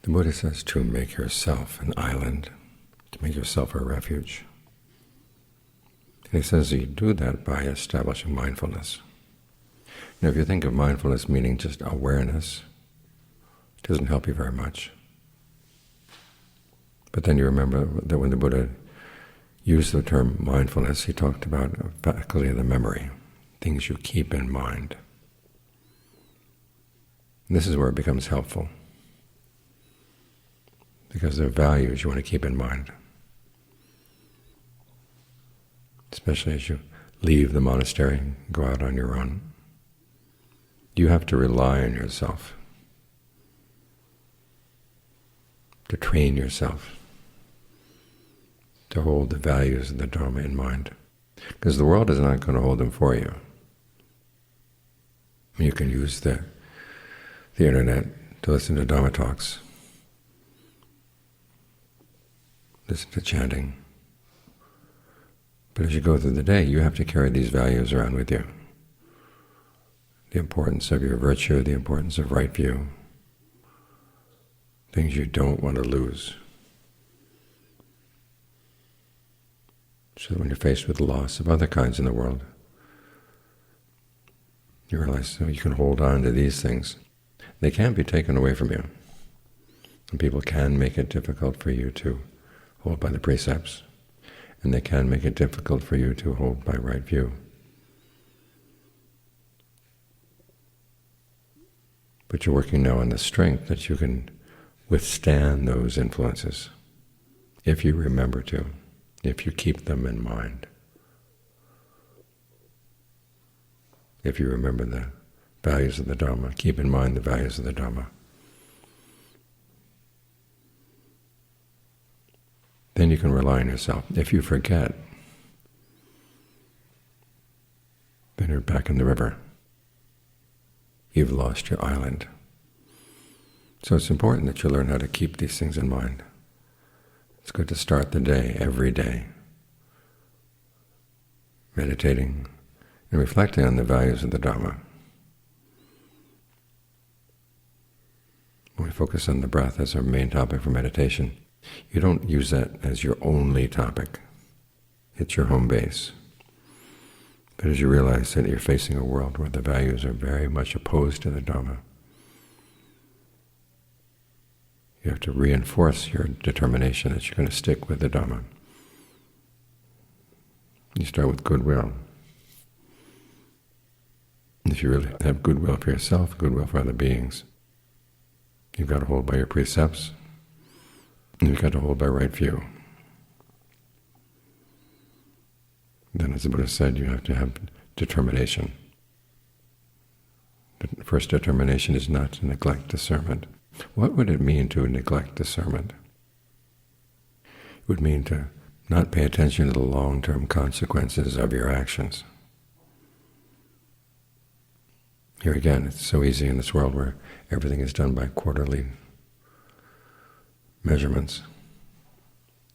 The Buddha says to make yourself an island, to make yourself a refuge. And he says you do that by establishing mindfulness. Now, if you think of mindfulness meaning just awareness, it doesn't help you very much. But then you remember that when the Buddha used the term mindfulness, he talked about a faculty of the memory, things you keep in mind. And this is where it becomes helpful, because there are values you want to keep in mind, especially as you leave the monastery and go out on your own. You have to rely on yourself, to train yourself to hold the values of the Dhamma in mind, because the world is not going to hold them for you. You can use the internet to listen to Dhamma talks, listen to chanting, but as you go through the day, you have to carry these values around with you. The importance of your virtue, the importance of right view, things you don't want to lose. So that when you're faced with the loss of other kinds in the world, you realize you can hold on to these things. They can't be taken away from you. And people can make it difficult for you to hold by the precepts, and they can make it difficult for you to hold by right view. But you're working now on the strength that you can withstand those influences, if you remember to, if you keep them in mind, if you remember the values of the Dhamma, keep in mind the values of the Dhamma. Then you can rely on yourself. If you forget, then you're back in the river. You've lost your island. So it's important that you learn how to keep these things in mind. It's good to start the day, every day, meditating and reflecting on the values of the Dhamma. When we focus on the breath as our main topic for meditation, you don't use that as your only topic. It's your home base. But as you realize that you're facing a world where the values are very much opposed to the Dhamma, you have to reinforce your determination that you're going to stick with the Dhamma. You start with goodwill. If you really have goodwill for yourself, goodwill for other beings, you've got to hold by your precepts, and you've got to hold by right view. Then, as the Buddha said, you have to have determination. The first determination is not to neglect discernment. What would it mean to neglect discernment? It would mean to not pay attention to the long-term consequences of your actions. Here again, it's so easy in this world where everything is done by quarterly measurements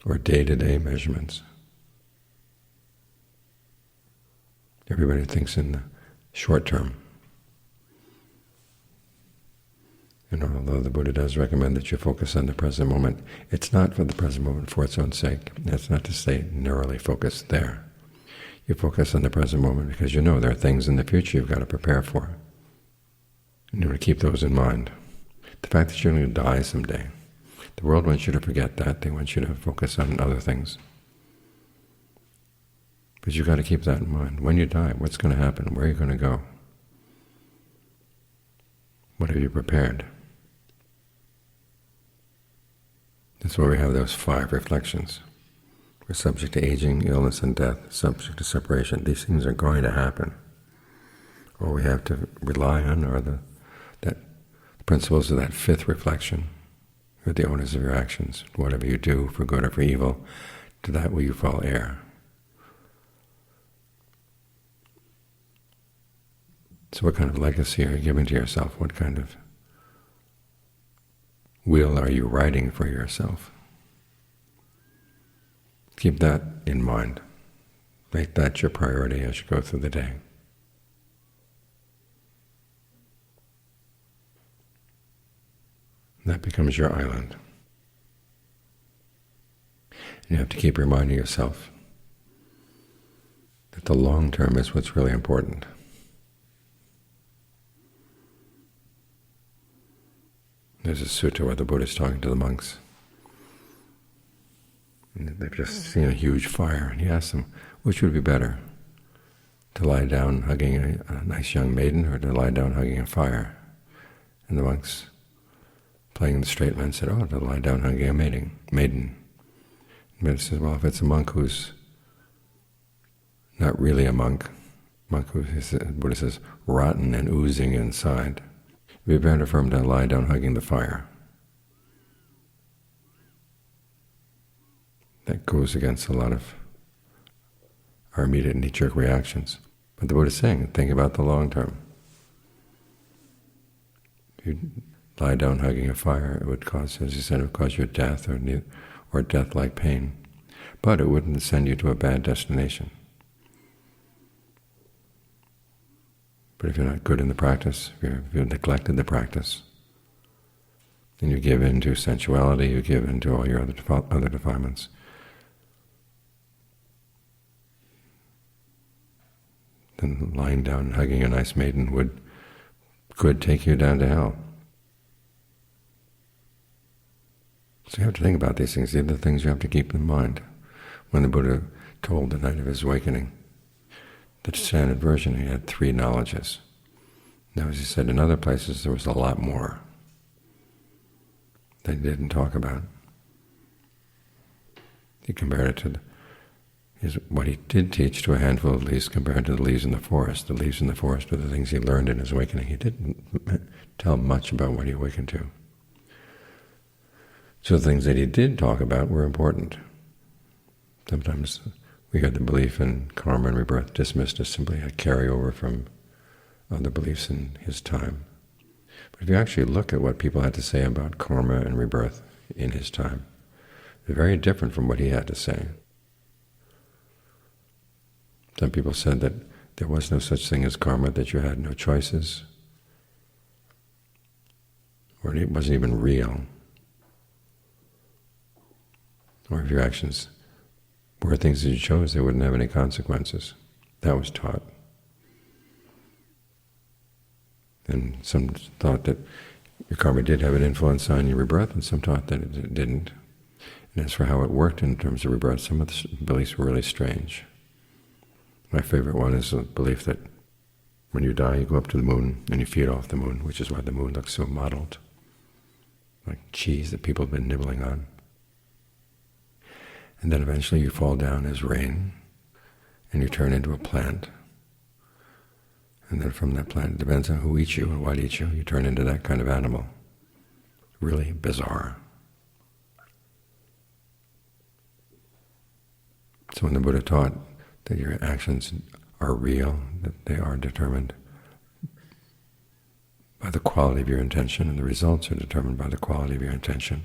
or day-to-day measurements. Everybody thinks in the short term. And although the Buddha does recommend that you focus on the present moment, it's not for the present moment for its own sake. That's not to say narrowly focus there. You focus on the present moment because you know there are things in the future you've got to prepare for. And you want to keep those in mind. The fact that you're going to die someday, the world wants you to forget that. They want you to focus on other things. But you've got to keep that in mind. When you die, what's going to happen? Where are you going to go? What have you prepared? That's why we have those 5 reflections. We're subject to aging, illness, and death, subject to separation. These things are going to happen. All we have to rely on are the principles of that 5th reflection. You're the owners of your actions. Whatever you do, for good or for evil, to that will you fall heir. So what kind of legacy are you giving to yourself? What kind of will are you writing for yourself? Keep that in mind. Make that your priority as you go through the day. That becomes your island. And you have to keep reminding yourself that the long term is what's really important. There's a sutta where the Buddha is talking to the monks. And they've just seen a huge fire, and he asks them, which would be better, to lie down hugging a nice young maiden or to lie down hugging a fire? And the monks, playing the straight man, said, oh, to lie down hugging a maiden. And the Buddha says, well, if it's a monk who's not really a monk who, the Buddha says, rotten and oozing inside, it would be better for him to lie down hugging the fire. That goes against a lot of our immediate knee-jerk reactions. But the Buddha is saying, think about the long term. If you lie down hugging a fire, it would cause, as he said, it would cause you death or death-like pain. But it wouldn't send you to a bad destination. But if you're not good in the practice, if you've neglected the practice, then you give in to sensuality, you give in to all your other defilements. Then lying down and hugging a nice maiden could take you down to hell. So you have to think about these things. These are the things you have to keep in mind. When the Buddha told the night of his awakening, the standard version, he had 3 knowledges. Now, as he said, in other places there was a lot more that he didn't talk about. He compared it to what he did teach to a handful of leaves compared to the leaves in the forest. The leaves in the forest were the things he learned in his awakening. He didn't tell much about what he awakened to. So the things that he did talk about were important. Sometimes we had the belief in karma and rebirth dismissed as simply a carryover from other beliefs in his time. But if you actually look at what people had to say about karma and rebirth in his time, they're very different from what he had to say. Some people said that there was no such thing as karma, that you had no choices, or it wasn't even real, or if your actions were things that you chose, they wouldn't have any consequences. That was taught. And some thought that your karma did have an influence on your rebirth, and some thought that it didn't. And as for how it worked in terms of rebirth, some of the beliefs were really strange. My favorite one is the belief that when you die, you go up to the moon and you feed off the moon, which is why the moon looks so mottled, like cheese that people have been nibbling on. And then eventually you fall down as rain, and you turn into a plant. And then from that plant, it depends on who eats you and what eats you, you turn into that kind of animal. Really bizarre. So when the Buddha taught that your actions are real, that they are determined by the quality of your intention, and the results are determined by the quality of your intention,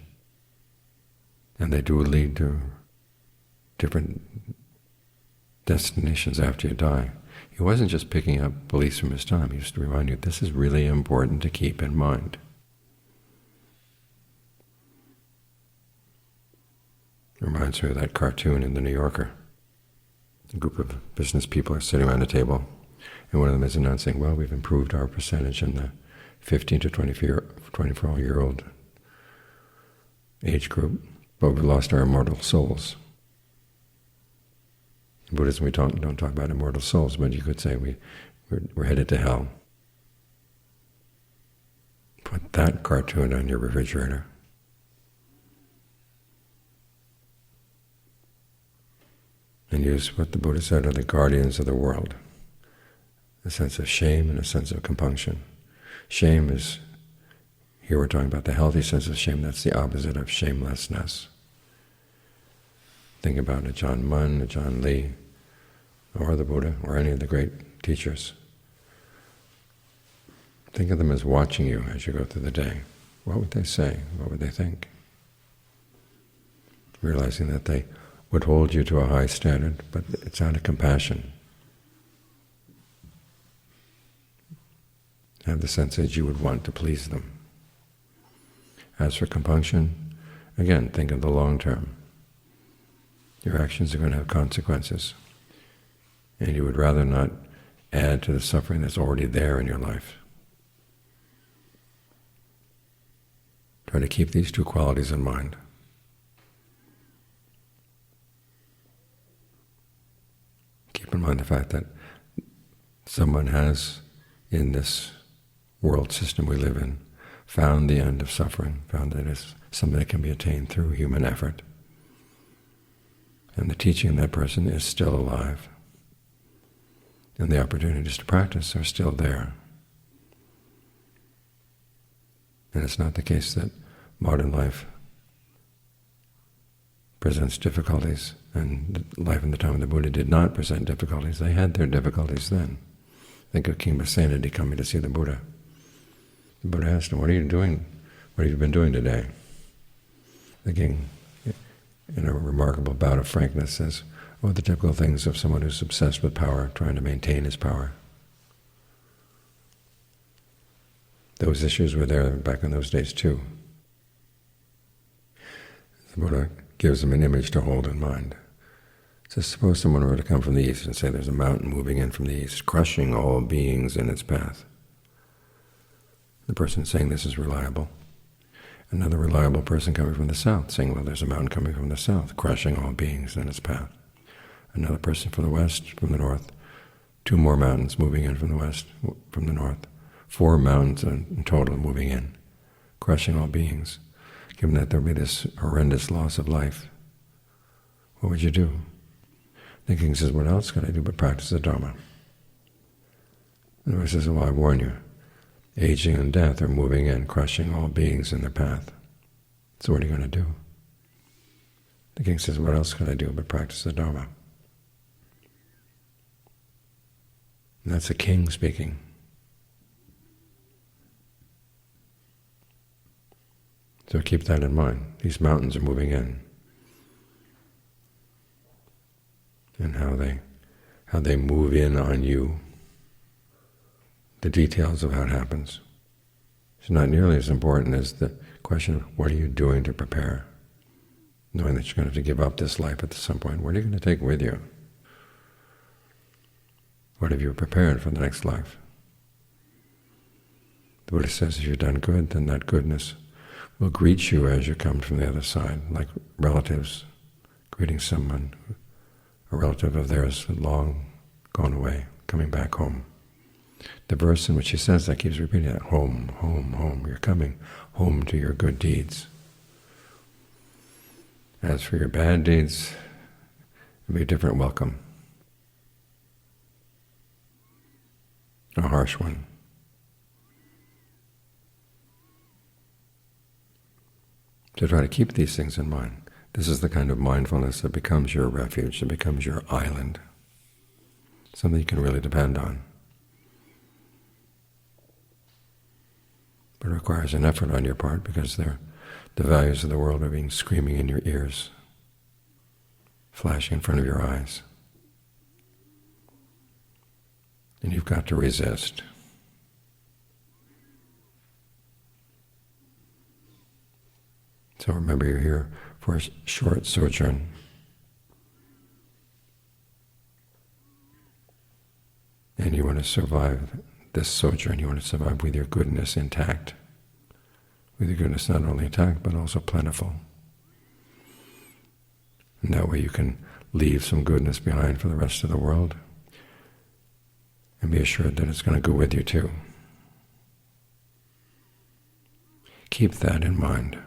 and they do lead to different destinations after you die. He wasn't just picking up beliefs from his time. He used to remind you, this is really important to keep in mind. It reminds me of that cartoon in The New Yorker. A group of business people are sitting around a table, and one of them is announcing, well, we've improved our percentage in the 15 to 24-year-old age group, but we've lost our immortal souls. In Buddhism, we don't talk about immortal souls, but you could say we're headed to hell. Put that cartoon on your refrigerator. And use what the Buddha said are the guardians of the world, a sense of shame and a sense of compunction. Shame is, here we're talking about the healthy sense of shame, that's the opposite of shamelessness. Think about a John Munn, a John Lee, or the Buddha, or any of the great teachers. Think of them as watching you as you go through the day. What would they say? What would they think? Realizing that they would hold you to a high standard, but it's out of compassion. Have the sense that you would want to please them. As for compunction, again, think of the long term. Your actions are going to have consequences, and you would rather not add to the suffering that's already there in your life. Try to keep these two qualities in mind. Keep in mind the fact that someone has, in this world system we live in, found the end of suffering, found that it's something that can be attained through human effort. And the teaching of that person is still alive. And the opportunities to practice are still there. And it's not the case that modern life presents difficulties, and life in the time of the Buddha did not present difficulties. They had their difficulties then. Think of King Basenadi coming to see the Buddha. The Buddha asked him, "What are you doing? What have you been doing today?" The king, in a remarkable bout of frankness, says, "Oh, the typical things of someone who's obsessed with power, trying to maintain his power." Those issues were there back in those days too. The Buddha gives them an image to hold in mind. It says, suppose someone were to come from the east and say there's a mountain moving in from the east, crushing all beings in its path. The person saying this is reliable. Another reliable person coming from the south, saying, well, there's a mountain coming from the south, crushing all beings in its path. Another person from the west, from the north, two more mountains moving in from the west, from the north, four mountains in total moving in, crushing all beings. Given that there will be this horrendous loss of life, what would you do? The king says, what else could I do but practice the Dhamma? And the Buddha says, well, I warn you, aging and death are moving in, crushing all beings in their path. So what are you going to do? The king says, what else could I do but practice the Dhamma? And that's a king speaking. So keep that in mind. These mountains are moving in, and how they move in on you. The details of how it happens is not nearly as important as the question of what are you doing to prepare, knowing that you're going to have to give up this life at some point. What are you going to take with you? What have you prepared for the next life? The Buddha says if you've done good, then that goodness will greet you as you come from the other side, like relatives greeting someone, a relative of theirs long gone away, coming back home. The verse in which he says that keeps repeating that, home, home, home. You're coming home to your good deeds. As for your bad deeds, it'll be a different welcome, a harsh one. To try to keep these things in mind. This is the kind of mindfulness that becomes your refuge, that becomes your island, something you can really depend on. But it requires an effort on your part because the values of the world are being screaming in your ears, flashing in front of your eyes. And you've got to resist. So remember, you're here for a short sojourn. And you want to survive this sojourn. You want to survive with your goodness intact. With your goodness not only intact, but also plentiful. And that way you can leave some goodness behind for the rest of the world and be assured that it's going to go with you too. Keep that in mind.